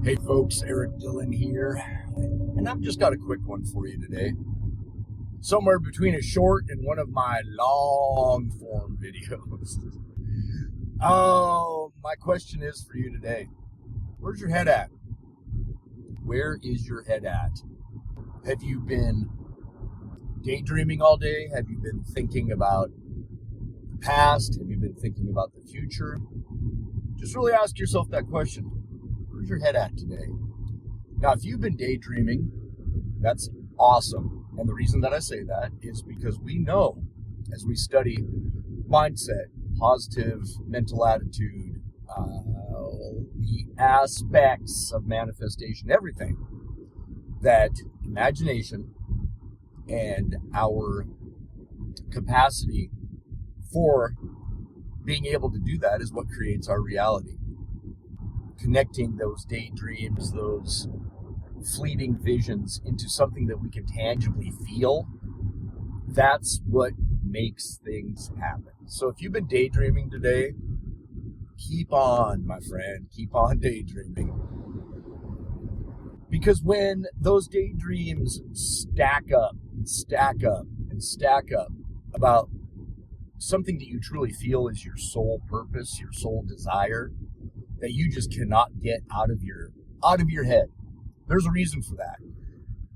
Hey folks, Eric Dillon here, and I've just got a quick one for you today. Somewhere between a short and one of my long form videos. Oh, my question is for you today. Where's your head at? Where is your head at? Have you been daydreaming all day? Have you been thinking about the past? Have you been thinking about the future? Just really ask yourself that question. Where's your head at today? Now, if you've been daydreaming, that's awesome. And the reason that I say that is because we know, as we study mindset, positive mental attitude, the aspects of manifestation, everything, that imagination and our capacity for being able to do that is what creates our reality. Connecting those daydreams, those fleeting visions into something that we can tangibly feel, that's what makes things happen. So if you've been daydreaming today, keep on, my friend, keep on daydreaming. Because when those daydreams stack up about something that you truly feel is your sole purpose, your sole desire, that you just cannot get out of your head. There's a reason for that.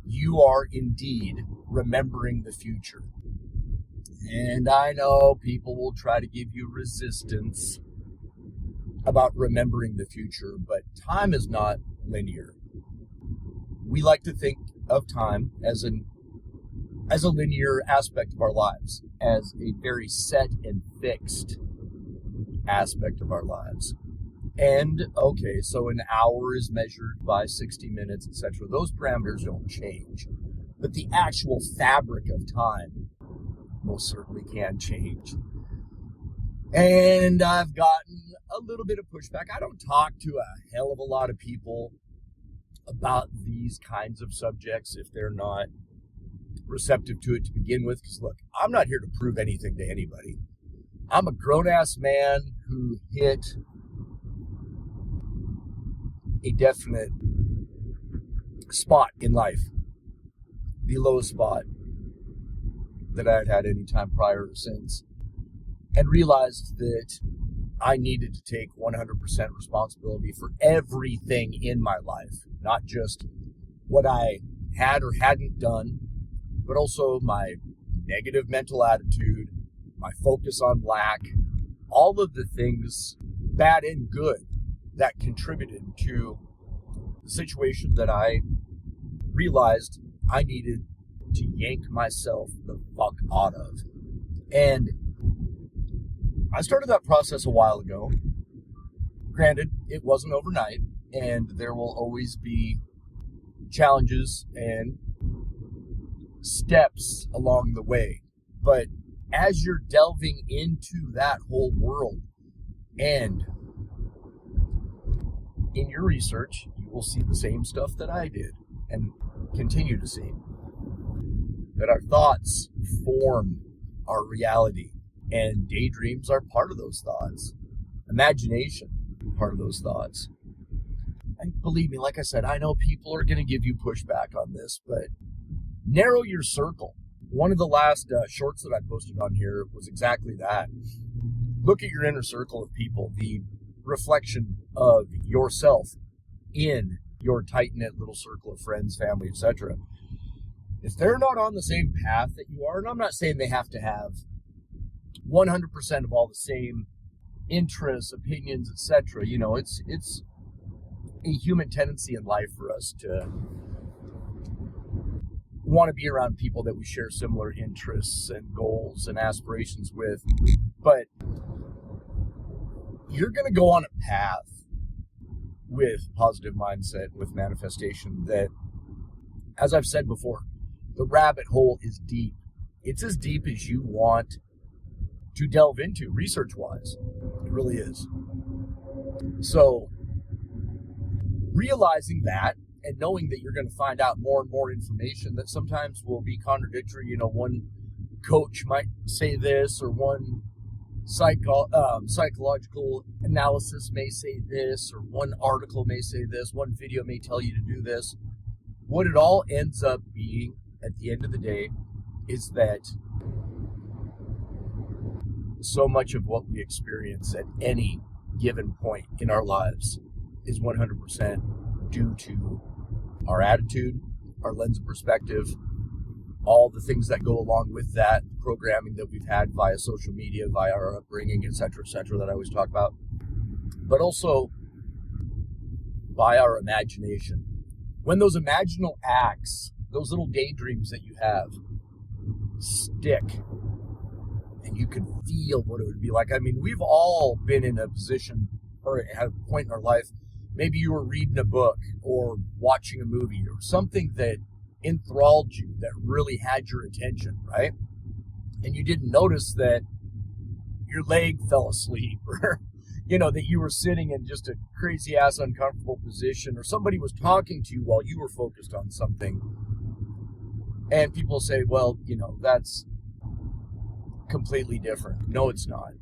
You are indeed remembering the future. And I know people will try to give you resistance about remembering the future, but time is not linear. We like to think of time as a linear aspect of our lives, as a very set and fixed aspect of our lives. And, okay, so an hour is measured by 60 minutes, etc. Those parameters don't change. But the actual fabric of time most certainly can change. And I've gotten a little bit of pushback. I don't talk to a hell of a lot of people about these kinds of subjects if they're not receptive to it to begin with. Because, look, I'm not here to prove anything to anybody. I'm a grown-ass man who hit a definite spot in life, the lowest spot that I had had any time prior or since, and realized that I needed to take 100% responsibility for everything in my life, not just what I had or hadn't done, but also my negative mental attitude, my focus on lack, all of the things, bad and good, that contributed to the situation that I realized I needed to yank myself the fuck out of. And I started that process a while ago. Granted, it wasn't overnight, and there will always be challenges and steps along the way. But as you're delving into that whole world, and in your research, you will see the same stuff that I did and continue to see. That our thoughts form our reality, and daydreams are part of those thoughts. Imagination, part of those thoughts. And believe me, like I said, I know people are going to give you pushback on this, but narrow your circle. One of the last shorts that I posted on here was exactly that. Look at your inner circle of people, the reflection of yourself in your tight-knit little circle of friends, family, etc. If they're not on the same path that you are, and I'm not saying they have to have 100% of all the same interests, opinions, etc. You know, it's a human tendency in life for us to want to be around people that we share similar interests and goals and aspirations with. But you're going to go on a path with positive mindset, with manifestation, that, as I've said before, the rabbit hole is deep. It's as deep as you want to delve into research-wise. It really is. So, realizing that and knowing that you're going to find out more and more information that sometimes will be contradictory. You know, one coach might say this, or one psychological analysis may say this, or one article may say this, one video may tell you to do this. What it all ends up being at the end of the day is that so much of what we experience at any given point in our lives is 100% due to our attitude, our lens of perspective, all the things that go along with that, programming that we've had via social media, via our upbringing, et cetera, that I always talk about, but also by our imagination. When those imaginal acts, those little daydreams that you have, stick, and you can feel what it would be like. I mean, we've all been in a position or at a point in our life, maybe you were reading a book or watching a movie or something that enthralled you, that really had your attention, right? And you didn't notice that your leg fell asleep, or that you were sitting in just a crazy ass uncomfortable position, or somebody was talking to you while you were focused on something. And people say, well, that's completely different. No, it's not.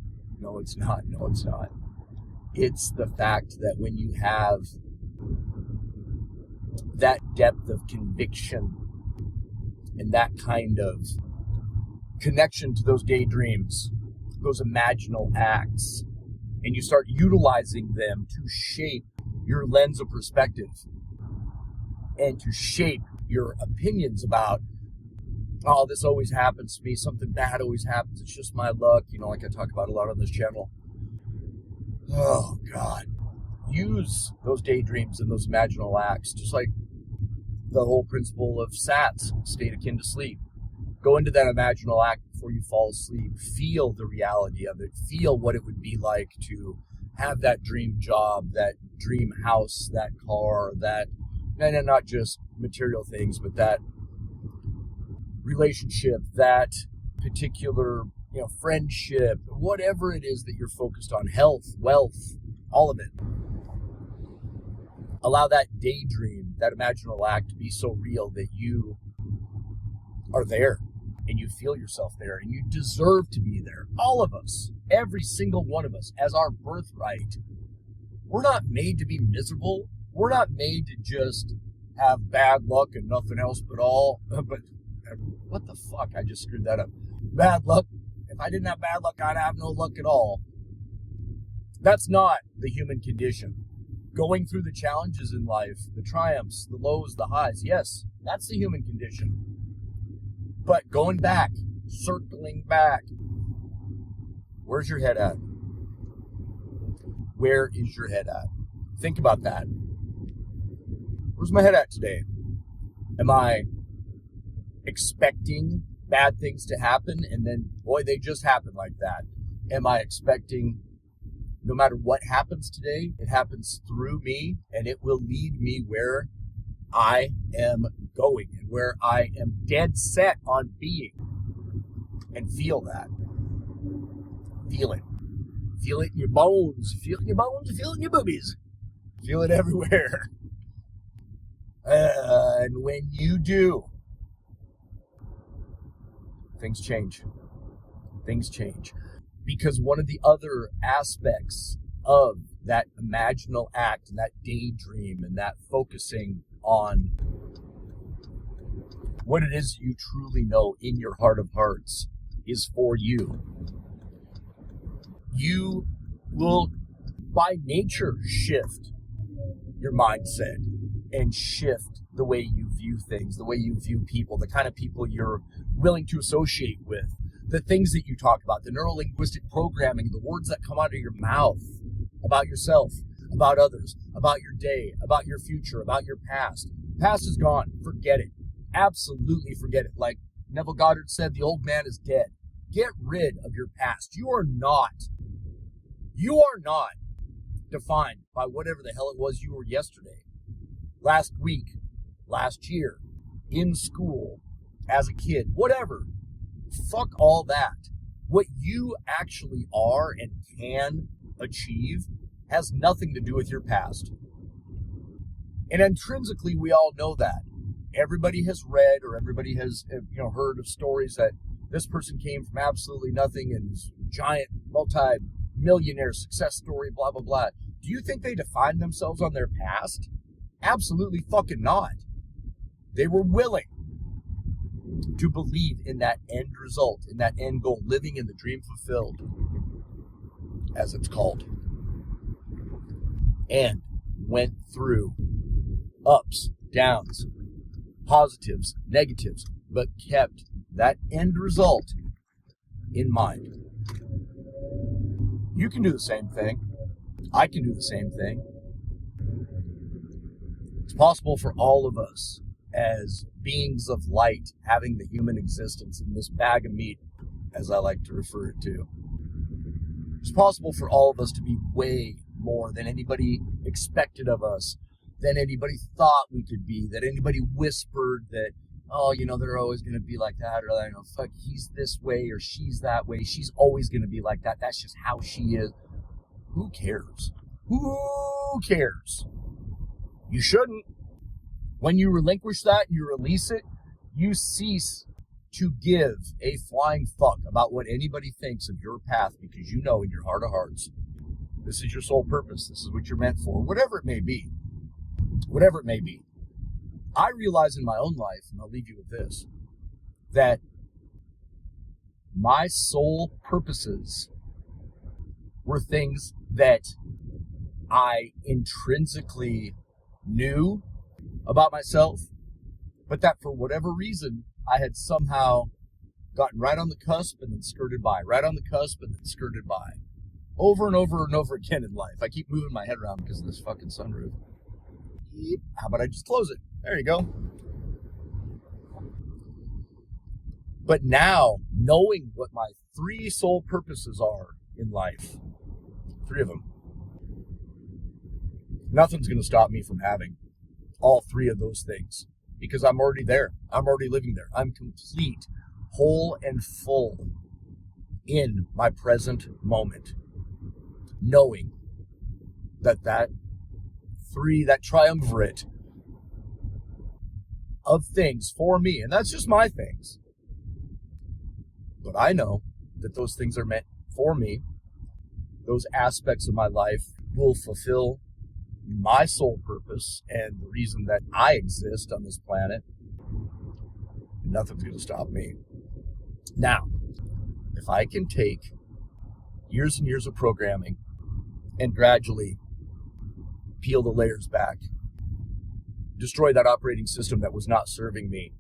No, it's not. No, it's not. It's the fact that when you have that depth of conviction and that kind of connection to those daydreams, those imaginal acts, and you start utilizing them to shape your lens of perspective and to shape your opinions about, oh, this always happens to me, something bad always happens, it's just my luck, like I talk about a lot on this channel. Oh, God. Use those daydreams and those imaginal acts, just like the whole principle of SATs, state akin to sleep. Go into that imaginal act before you fall asleep. Feel the reality of it. Feel what it would be like to have that dream job, that dream house, that car, and not just material things, but that relationship, that particular, friendship, whatever it is that you're focused on, health, wealth, all of it. Allow that daydream, that imaginal act to be so real that you are there and you feel yourself there and you deserve to be there. All of us, every single one of us, as our birthright. We're not made to be miserable. We're not made to just have bad luck and nothing else but what the fuck? I just screwed that up. Bad luck. If I didn't have bad luck, I'd have no luck at all. That's not the human condition. Going through the challenges in life, the triumphs, the lows, the highs, yes, that's the human condition. But going back, circling back, where's your head at? Where is your head at? Think about that. Where's my head at today? Am I expecting bad things to happen and then, boy, they just happen like that? Am I expecting no matter what happens today, it happens through me and it will lead me where I am going and where I am dead set on being? And feel that. Feel it. Feel it in your bones. Feel it in your bones. Feel it in your boobies. Feel it everywhere. And when you do, things change. Things change. Because one of the other aspects of that imaginal act and that daydream and that focusing on what it is you truly know in your heart of hearts is for you. You will, by nature, shift your mindset and shift the way you view things, the way you view people, the kind of people you're willing to associate with, the things that you talk about, the neuro-linguistic programming, the words that come out of your mouth about yourself, about others, about your day, about your future, about your past. Past is gone. Forget it. Absolutely forget it. Like Neville Goddard said, the old man is dead. Get rid of your past. You are not defined by whatever the hell it was you were yesterday, last week, last year, in school, as a kid, whatever. Fuck all that. What you actually are and can achieve has nothing to do with your past. And intrinsically, we all know that. Everybody has read or everybody has heard of stories that This person came from absolutely nothing and is a giant multi-millionaire success story, blah, blah, blah. Do you think they defined themselves on their past? Absolutely fucking not. They were willing to believe in that end result, in that end goal, living in the dream fulfilled, as it's called, and went through ups, downs, positives, negatives, but kept that end result in mind. You can do the same thing. I can do the same thing. It's possible for all of us as beings of light, having the human existence in this bag of meat, as I like to refer it to. It's possible for all of us to be way more than anybody expected of us, than anybody thought we could be, that anybody whispered that, oh, they're always going to be like that, or fuck, he's this way or she's that way. She's always going to be like that. That's just how she is. Who cares? Who cares? You shouldn't. When you relinquish that, you release it, you cease to give a flying fuck about what anybody thinks of your path, because you know in your heart of hearts, this is your sole purpose. This is what you're meant for, whatever it may be. Whatever it may be. I realize in my own life, and I'll leave you with this, that my sole purposes were things that I intrinsically knew about myself, but that for whatever reason, I had somehow gotten right on the cusp and then skirted by, right on the cusp and then skirted by. Over and over and over again in life. I keep moving my head around because of this fucking sunroof. How about I just close it? There you go. But now, knowing what my 3 sole purposes are in life, 3 of them, nothing's going to stop me from having all 3 of those things, because I'm already there. I'm already living there. I'm complete, whole and full in my present moment, knowing that 3, that triumvirate of things for me, and that's just my things, but I know that those things are meant for me. Those aspects of my life will fulfill my sole purpose and the reason that I exist on this planet. Nothing's going to stop me. Now, if I can take years and years of programming and gradually peel the layers back, destroy that operating system that was not serving me,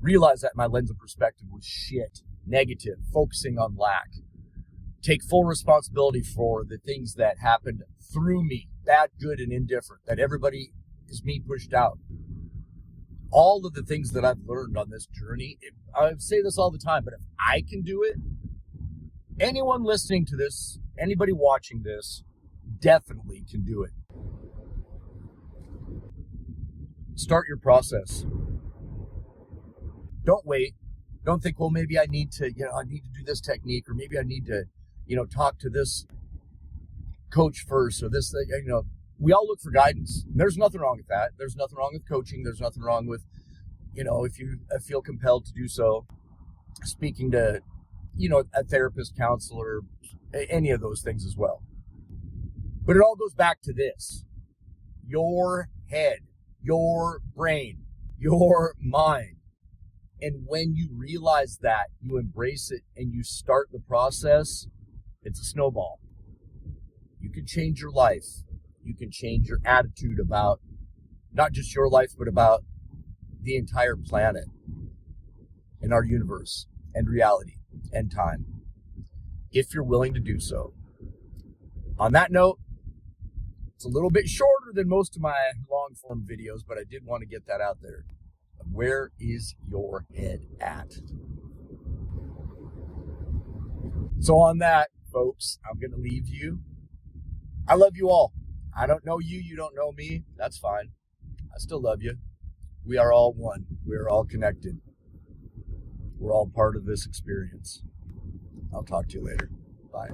realize that my lens of perspective was shit, negative, focusing on lack, take full responsibility for the things that happened through me, bad, good, and indifferent, that everybody is me pushed out. All of the things that I've learned on this journey, I say this all the time, but if I can do it, anyone listening to this, anybody watching this, definitely can do it. Start your process. Don't wait. Don't think, well, maybe I need to do this technique, or maybe I need to, talk to this coach first, or this, we all look for guidance. There's nothing wrong with that. There's nothing wrong with coaching. There's nothing wrong with, if you feel compelled to do so, speaking to, a therapist, counselor, any of those things as well. But it all goes back to this: your head, your brain, your mind. And when you realize that, you embrace it and you start the process, it's a snowball. You can change your life. You can change your attitude about not just your life, but about the entire planet and our universe and reality and time, if you're willing to do so. On that note, it's a little bit shorter than most of my long-form videos, but I did want to get that out there. Where is your head at? So on that, folks, I'm going to leave you. I love you all. I don't know you. You don't know me. That's fine. I still love you. We are all one. We are all connected. We're all part of this experience. I'll talk to you later. Bye.